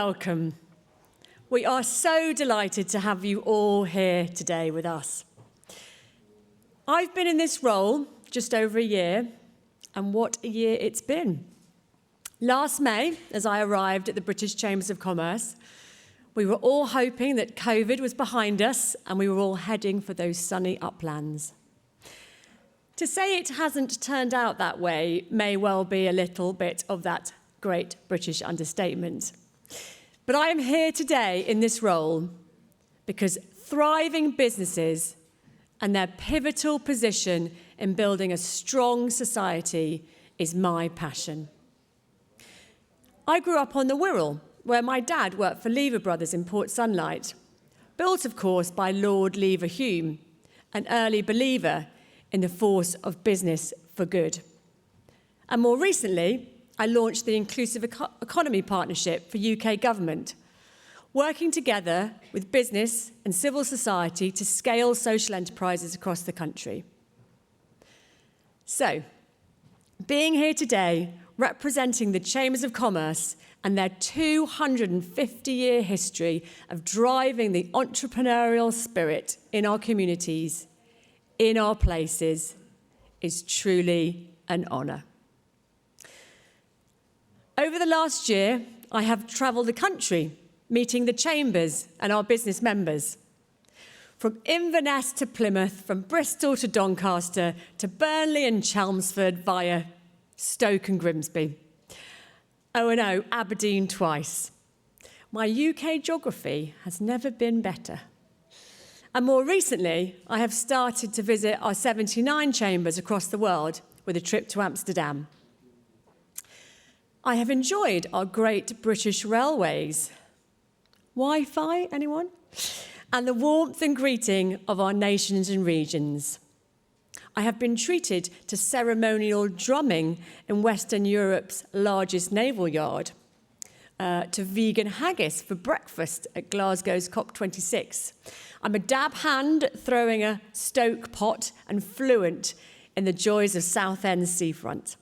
welcome. We are so delighted to have you all here today with us. I've been in this role just over a year, and what a year it's been. Last May, as I arrived at the British Chambers of Commerce, we were all hoping that COVID was behind us and we were all heading for those sunny uplands. To say it hasn't turned out that way may well be a little bit of that great British understatement. But I am here today in this role because thriving businesses and their pivotal position in building a strong society is my passion. I grew up on the Wirral, where my dad worked for Lever Brothers in Port Sunlight, built, of course, by Lord Lever Hume, an early believer in the force of business for good. And more recently, I launched the Inclusive Economy Partnership for UK government, working together with business and civil society to scale social enterprises across the country. So, being here today, representing the Chambers of Commerce and their 250-year history of driving the entrepreneurial spirit in our communities, in our places, is truly an honour. Over the last year, I have travelled the country, meeting the Chambers and our business members. From Inverness to Plymouth, from Bristol to Doncaster, to Burnley and Chelmsford via Stoke and Grimsby. Oh, and oh, Aberdeen twice. My UK geography has never been better. And more recently, I have started to visit our 79 chambers across the world with a trip to Amsterdam. I have enjoyed our great British railways. Wi-Fi, anyone? And the warmth and greeting of our nations and regions. I have been treated to ceremonial drumming in Western Europe's largest naval yard, to vegan haggis for breakfast at Glasgow's COP26. I'm a dab hand throwing a Stoke pot and fluent in the joys of Southend seafront.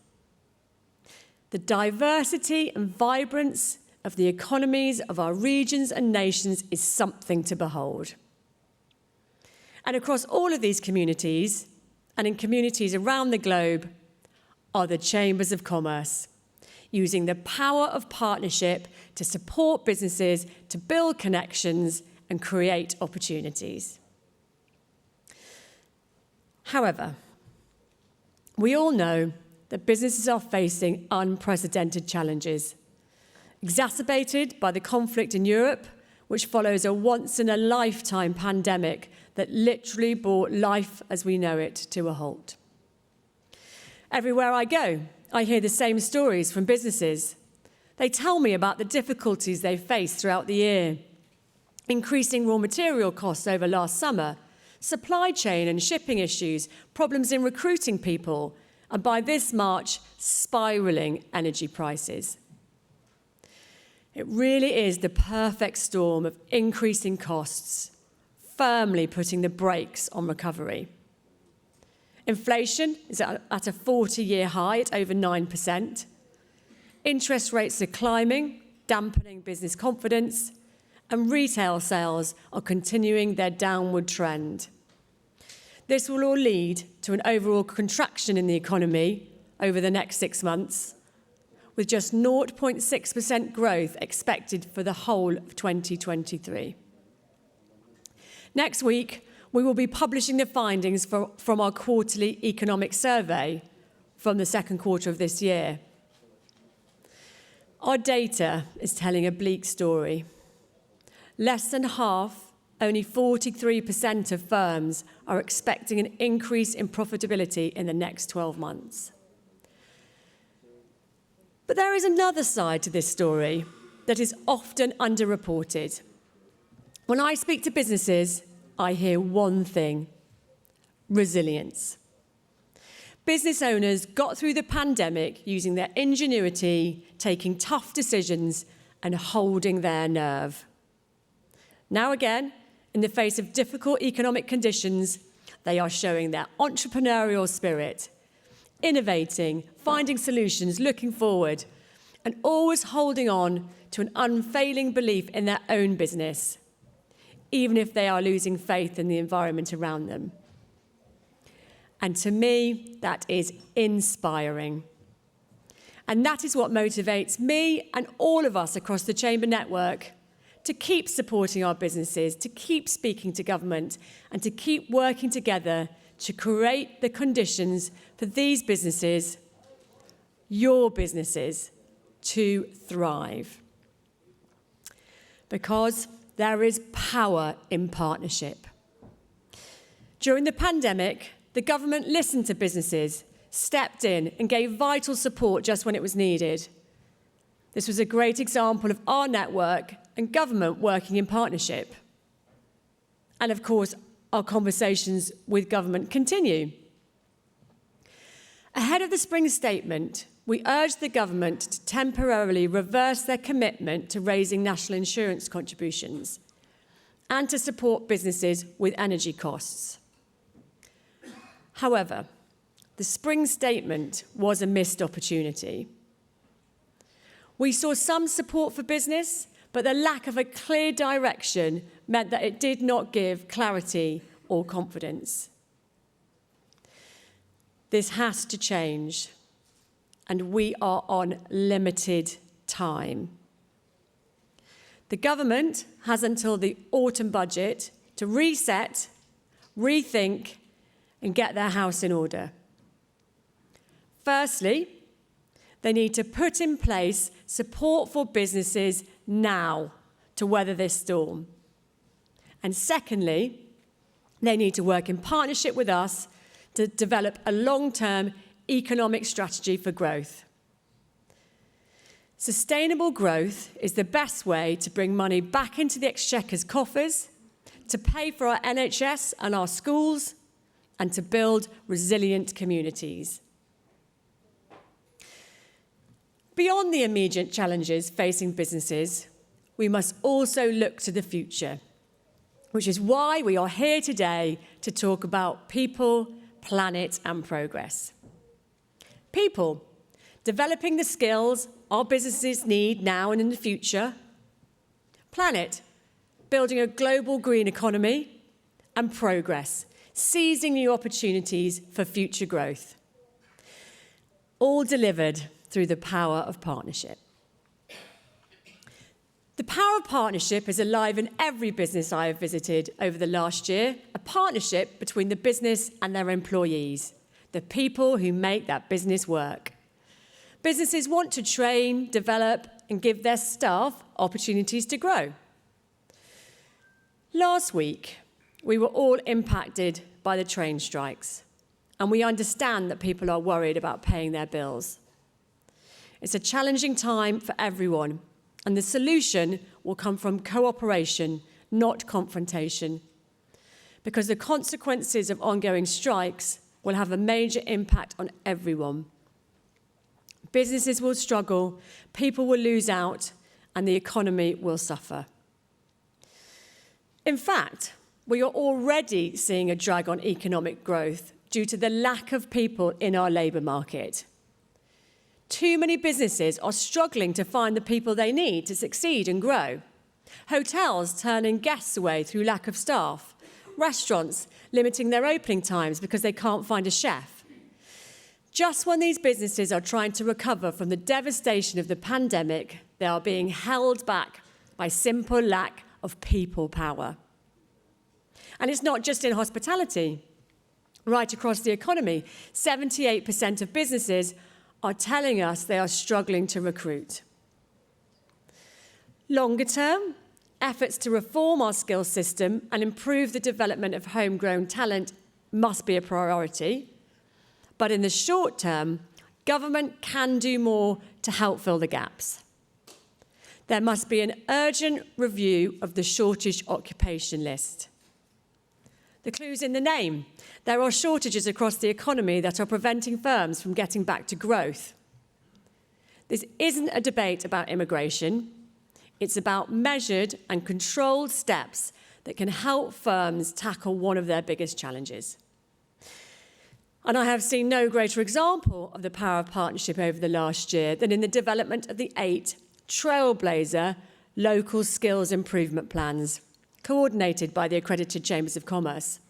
The diversity and vibrance of the economies of our regions and nations is something to behold. And across all of these communities, and in communities around the globe, are the Chambers of Commerce, using the power of partnership to support businesses, to build connections and create opportunities. However, we all know that businesses are facing unprecedented challenges, exacerbated by the conflict in Europe, which follows a once-in-a-lifetime pandemic that literally brought life as we know it to a halt. Everywhere I go, I hear the same stories from businesses. They tell me about the difficulties they faced throughout the year, increasing raw material costs over last summer, supply chain and shipping issues, problems in recruiting people, and by this March, spiralling energy prices. It really is the perfect storm of increasing costs, firmly putting the brakes on recovery. Inflation is at a 40-year high at over 9%. Interest rates are climbing, dampening business confidence, and retail sales are continuing their downward trend. This will all lead to an overall contraction in the economy over the next 6 months, with just 0.6% growth expected for the whole of 2023. Next week, we will be publishing the findings from our quarterly economic survey from the second quarter of this year. Our data is telling a bleak story. Less than half, only 43% of firms are expecting an increase in profitability in the next 12 months. But there is another side to this story that is often underreported. When I speak to businesses, I hear one thing: resilience. Business owners got through the pandemic using their ingenuity, taking tough decisions, and holding their nerve. Now again, in the face of difficult economic conditions, they are showing their entrepreneurial spirit, innovating, finding solutions, looking forward, and always holding on to an unfailing belief in their own business, even if they are losing faith in the environment around them. And to me, that is inspiring. And that is what motivates me and all of us across the Chamber network to keep supporting our businesses, to keep speaking to government, and to keep working together to create the conditions for these businesses, your businesses, to thrive. Because there is power in partnership. During the pandemic, the government listened to businesses, stepped in and gave vital support just when it was needed. This was a great example of our network and government working in partnership. And of course, our conversations with government continue. Ahead of the spring statement, we urged the government to temporarily reverse their commitment to raising national insurance contributions and to support businesses with energy costs. However, the spring statement was a missed opportunity. We saw some support for business, but the lack of a clear direction meant that it did not give clarity or confidence. This has to change, and we are on limited time. The government has until the autumn budget to reset, rethink, and get their house in order. Firstly, they need to put in place support for businesses now to weather this storm. And secondly, they need to work in partnership with us to develop a long-term economic strategy for growth. Sustainable growth is the best way to bring money back into the Exchequer's coffers, to pay for our NHS and our schools, and to build resilient communities. Beyond the immediate challenges facing businesses, we must also look to the future, which is why we are here today to talk about people, planet, and progress. People, developing the skills our businesses need now and in the future. Planet, building a global green economy. And progress, seizing new opportunities for future growth. All delivered through the power of partnership. The power of partnership is alive in every business I have visited over the last year, a partnership between the business and their employees, the people who make that business work. Businesses want to train, develop, and give their staff opportunities to grow. Last week, we were all impacted by the train strikes, and we understand that people are worried about paying their bills. It's a challenging time for everyone, and the solution will come from cooperation, not confrontation, because the consequences of ongoing strikes will have a major impact on everyone. Businesses will struggle, people will lose out, and the economy will suffer. In fact, we are already seeing a drag on economic growth due to the lack of people in our labour market. Too many businesses are struggling to find the people they need to succeed and grow. Hotels turning guests away through lack of staff. Restaurants limiting their opening times because they can't find a chef. Just when these businesses are trying to recover from the devastation of the pandemic, they are being held back by simple lack of people power. And it's not just in hospitality. Right across the economy, 78% of businesses are telling us they are struggling to recruit. Longer term, efforts to reform our skills system and improve the development of homegrown talent must be a priority. But in the short term, government can do more to help fill the gaps. There must be an urgent review of the shortage occupation list. The clue's in the name. There are shortages across the economy that are preventing firms from getting back to growth. This isn't a debate about immigration. It's about measured and controlled steps that can help firms tackle one of their biggest challenges. And I have seen no greater example of the power of partnership over the last year than in the development of the 8 trailblazer local skills improvement plans, coordinated by the accredited Chambers of Commerce.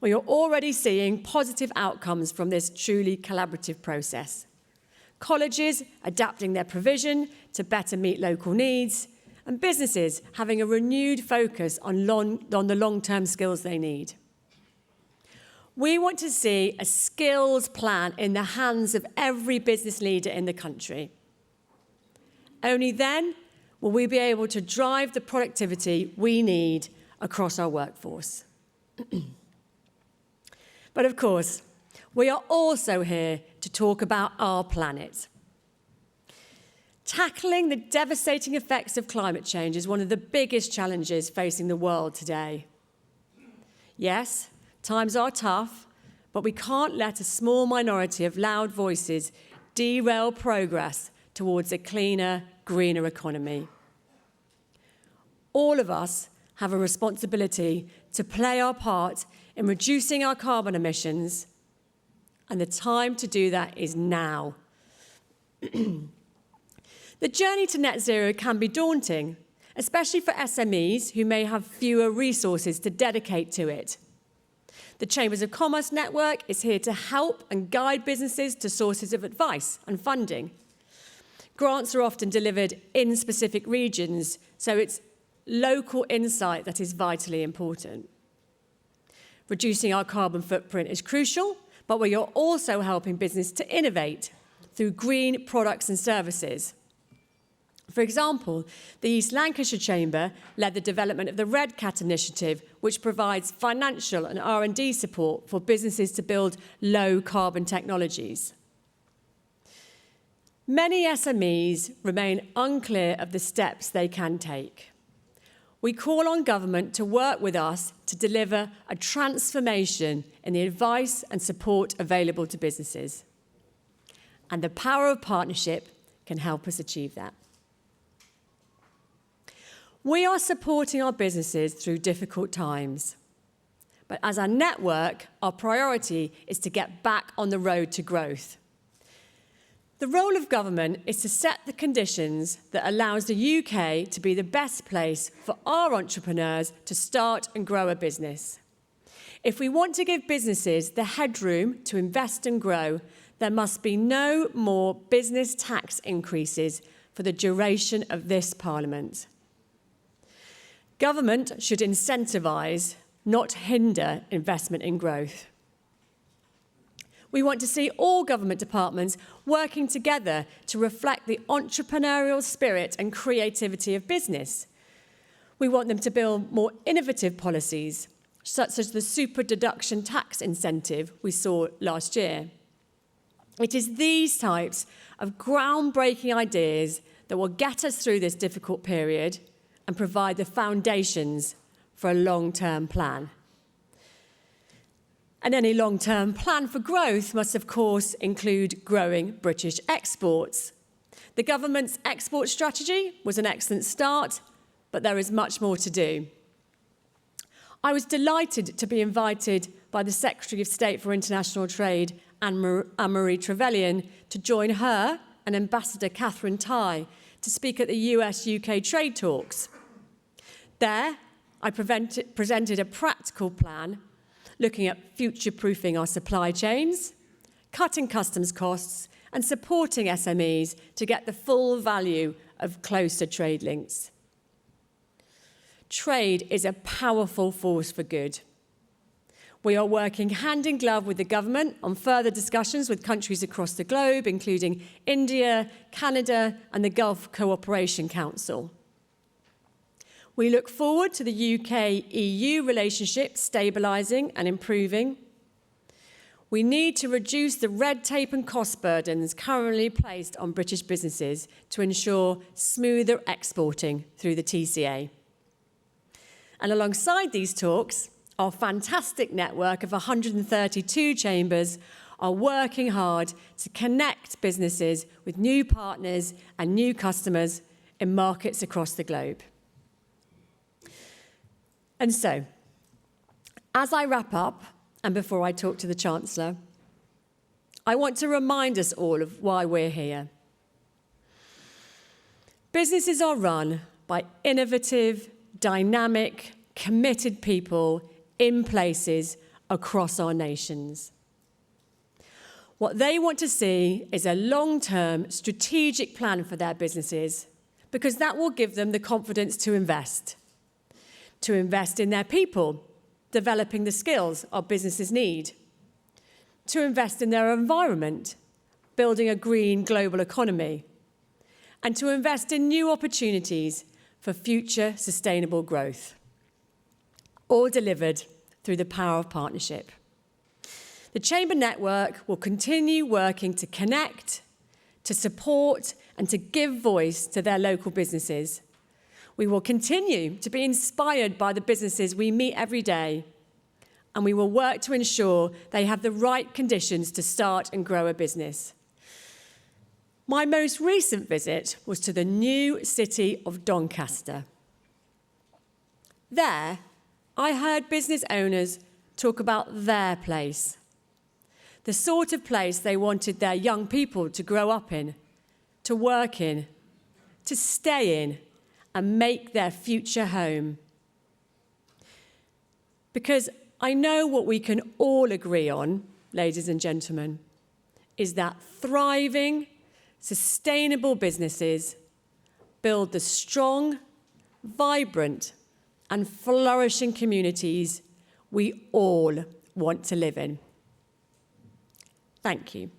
We are already seeing positive outcomes from this truly collaborative process. Colleges adapting their provision to better meet local needs, and businesses having a renewed focus on the long-term skills they need. We want to see a skills plan in the hands of every business leader in the country. Only then will we be able to drive the productivity we need across our workforce. But of course, we are also here to talk about our planet. Tackling the devastating effects of climate change is one of the biggest challenges facing the world today. Yes, times are tough, but we can't let a small minority of loud voices derail progress towards a cleaner, greener economy. All of us have a responsibility to play our part in reducing our carbon emissions, and the time to do that is now. The journey to net zero can be daunting, especially for SMEs who may have fewer resources to dedicate to it. The Chambers of Commerce network is here to help and guide businesses to sources of advice and funding. Grants are often delivered in specific regions, so it's local insight that is vitally important. Reducing our carbon footprint is crucial, but we are also helping business to innovate through green products and services. For example, the East Lancashire Chamber led the development of the Red Cat initiative, which provides financial and R&D support for businesses to build low-carbon technologies. Many SMEs remain unclear of the steps they can take. We call on government to work with us to deliver a transformation in the advice and support available to businesses. And the power of partnership can help us achieve that. We are supporting our businesses through difficult times. But as a network, our priority is to get back on the road to growth. The role of government is to set the conditions that allows the UK to be the best place for our entrepreneurs to start and grow a business. If we want to give businesses the headroom to invest and grow, there must be no more business tax increases for the duration of this Parliament. Government should incentivise, not hinder, investment in growth. We want to see all government departments working together to reflect the entrepreneurial spirit and creativity of business. We want them to build more innovative policies, such as the super deduction tax incentive we saw last year. It is these types of groundbreaking ideas that will get us through this difficult period and provide the foundations for a long-term plan. And any long-term plan for growth must, of course, include growing British exports. The government's export strategy was an excellent start, but there is much more to do. I was delighted to be invited by the Secretary of State for International Trade, Anne-Marie Trevelyan, to join her and Ambassador Catherine Tai to speak at the US-UK trade talks. There, I presented a practical plan looking at future-proofing our supply chains, cutting customs costs, and supporting SMEs to get the full value of closer trade links. Trade is a powerful force for good. We are working hand in glove with the government on further discussions with countries across the globe, including India, Canada, and the Gulf Cooperation Council. We look forward to the UK-EU relationship stabilising and improving. We need to reduce the red tape and cost burdens currently placed on British businesses to ensure smoother exporting through the TCA. And alongside these talks, our fantastic network of 132 chambers are working hard to connect businesses with new partners and new customers in markets across the globe. And so, as I wrap up, and before I talk to the Chancellor, I want to remind us all of why we're here. Businesses are run by innovative, dynamic, committed people in places across our nations. What they want to see is a long-term strategic plan for their businesses, because that will give them the confidence to invest in their people, developing the skills our businesses need, to invest in their environment, building a green global economy, and to invest in new opportunities for future sustainable growth, all delivered through the power of partnership. The Chamber Network will continue working to connect, to support, and to give voice to their local businesses. We will continue to be inspired by the businesses we meet every day, and we will work to ensure they have the right conditions to start and grow a business. My most recent visit was to the new city of Doncaster. There, I heard business owners talk about their place, the sort of place they wanted their young people to grow up in, to work in, to stay in, and make their future home. Because I know what we can all agree on, ladies and gentlemen, is that thriving, sustainable businesses build the strong, vibrant, and flourishing communities we all want to live in. Thank you.